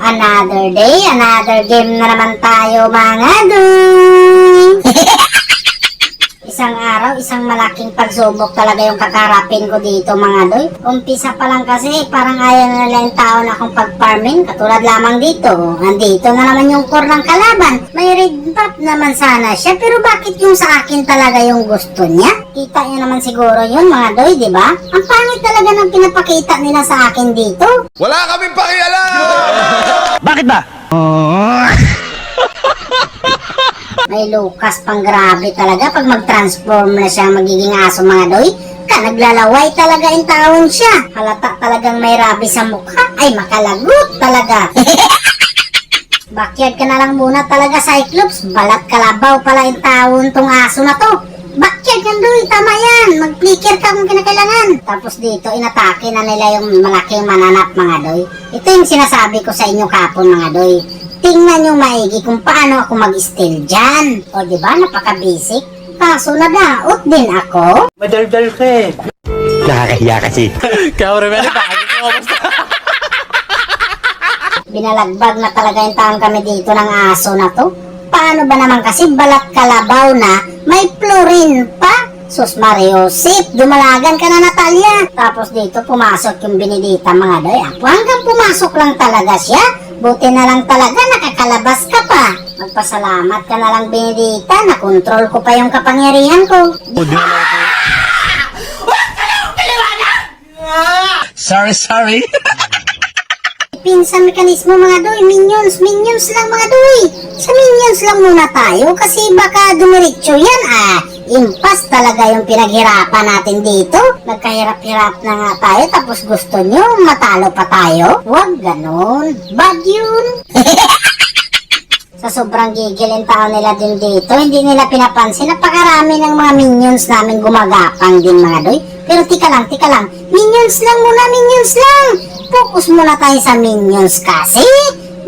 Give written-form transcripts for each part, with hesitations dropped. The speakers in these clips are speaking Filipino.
Another day, another game na naman tayo mga doy. Isang araw, isang malaking pagsubok talaga yung kakarapin ko dito mga doy. Umpisa pa lang kasi parang ayaw na nila yung tao na akong pag-farming. Katulad lamang dito. Nandito na naman yung core ng kalaban. May red buff naman sana siya. Pero bakit yung sa akin talaga yung gusto niya? Kita niya naman siguro yun mga doy, di ba? Ang pangit talaga ng pinapakita nila sa akin dito. Wala kaming pakialam! Bakit ba? May Lucas pang grabe talaga pag mag-transform na siya magiging aso mga doy. Naglalaway talaga yung taon siya. Halata talagang may rabi sa mukha. Ay makalagot talaga. Backyard ka na lang muna talaga Cyclops. Balat kalabaw pala yung taon tong aso na to. Backyard yan doy, tama yan. Mag-flicker ka kung kinakailangan. Tapos dito inatake na nila yung malaking mananap mga doy. Ito yung sinasabi ko sa inyo kapon mga doy. Tingnan nyo maigi kung paano ako mag-steal dyan. O diba, napaka-basic. Kaso nadaot din ako. Madaldal ka eh. Nakakahiya kasi. Kaya rin ba Binalagbag na talaga yung taon kami dito ng aso na to. Paano ba naman kasi balat kalabaw na may fluorine pa? Sus Mariosip, dumalagan ka na Natalia. Tapos dito pumasok yung Benedita mga doy. Hanggang pumasok lang talaga siya. Buti na lang talaga nakakalabas ka pa. Magpasalamat ka na lang Benedita. Nakontrol ko pa yung kapangyarihan ko. Sorry. Pinsan mekanismo mga doy, minions lang mga doy. Sa minions lang muna tayo kasi baka dumiretso yan impas talaga yung pinaghirapan natin dito. Nagkahirap-hirap na nga tayo tapos gusto nyo matalo pa tayo? Huwag ganon. Bad yun. Sa sobrang gigil yung tao nila din dito, hindi nila pinapansin. Napakarami ng mga minions namin gumagapang din mga doy. Pero tika lang. Minions lang. Focus muna tayo sa minions kasi.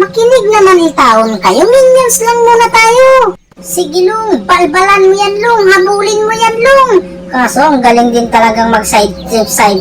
Makinig naman itaon kayo. Minions lang muna tayo. Sige Lung, balbalan mo yan Lung. Habulin mo yan Lung. Kaso ang galing din talagang mag-side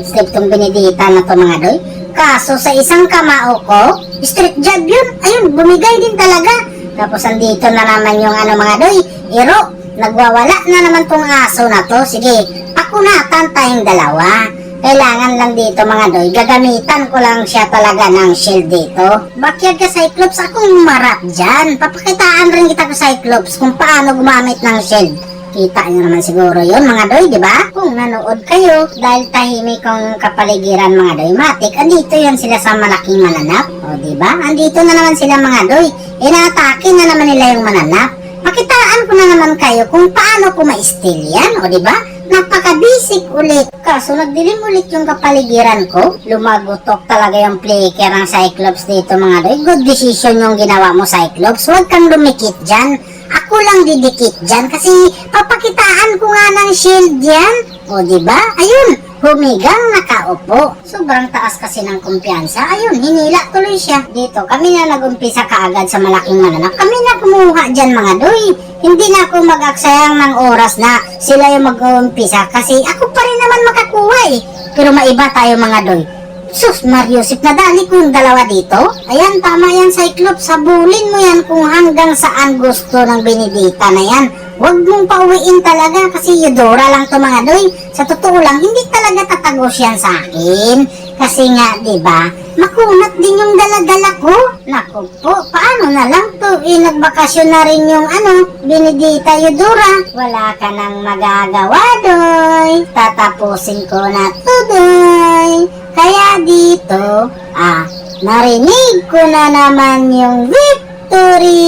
step tong Benedita na to mga doy. Kaso sa isang kamao ko, street job yun. Ayun, bumigay din talaga. Tapos andito na naman yung mga doy. Iro, nagwawala na naman tong aso na to. Sige, pakunatan tayong dalawa. Kailangan lang dito mga doy, gagamitan ko lang siya talaga ng shield dito. Backyard ka Cyclops, akong marap dyan. Papakitaan rin kita ko Cyclops kung paano gumamit ng shield. Kita nyo naman siguro yun mga doy, di ba? Kung nanood kayo, dahil tahimik kong kapaligiran mga doy, matik, andito yan sila sa malaking mananap. O di ba? Andito na naman sila mga doy. Inaatake na naman nila yung mananap. Pakitaan ko na naman kayo kung paano ko ma-steal yan, o di ba? Napaka-basic ulit. Kaso nagdilim ulit yung kapaligiran ko. Lumagutok talaga yung flicker ng Cyclops dito mga doy. Good decision yung ginawa mo Cyclops. Huwag kang lumikit dyan. Ako lang didikit dyan kasi papakitaan ko nga ng shield yan. O diba? Ayun, humigang nakaupo. Sobrang taas kasi ng kumpiyansa. Ayun, hinila tuloy siya. Dito, kami na nagumpisa kaagad sa malaking mananap. Kami na kumuha dyan mga doy. Hindi na ako mag-aksayang ng oras na sila yung mag-uumpisa kasi ako pa rin naman makakuha eh. Pero maiba tayo mga doy. Sus, Mariosip, nadali ko yung dalawa dito. Ayan, tama yan Cyclops. Sabulin mo yan kung hanggang saan gusto ng Benedita na yan. Huwag mong pauwiin talaga kasi Eudora lang to mga doy. Sa totoo lang, hindi talaga tatagos yan sa akin. Kasi nga, diba, makunat din yung dala-dala ko. Naku po, paano na lang to? Nagbakasyon na rin yung Benedita Eudora. Wala ka nang magagawa, doy. Tatapusin ko na to, doy. Kaya dito, narinig ko na naman yung victory.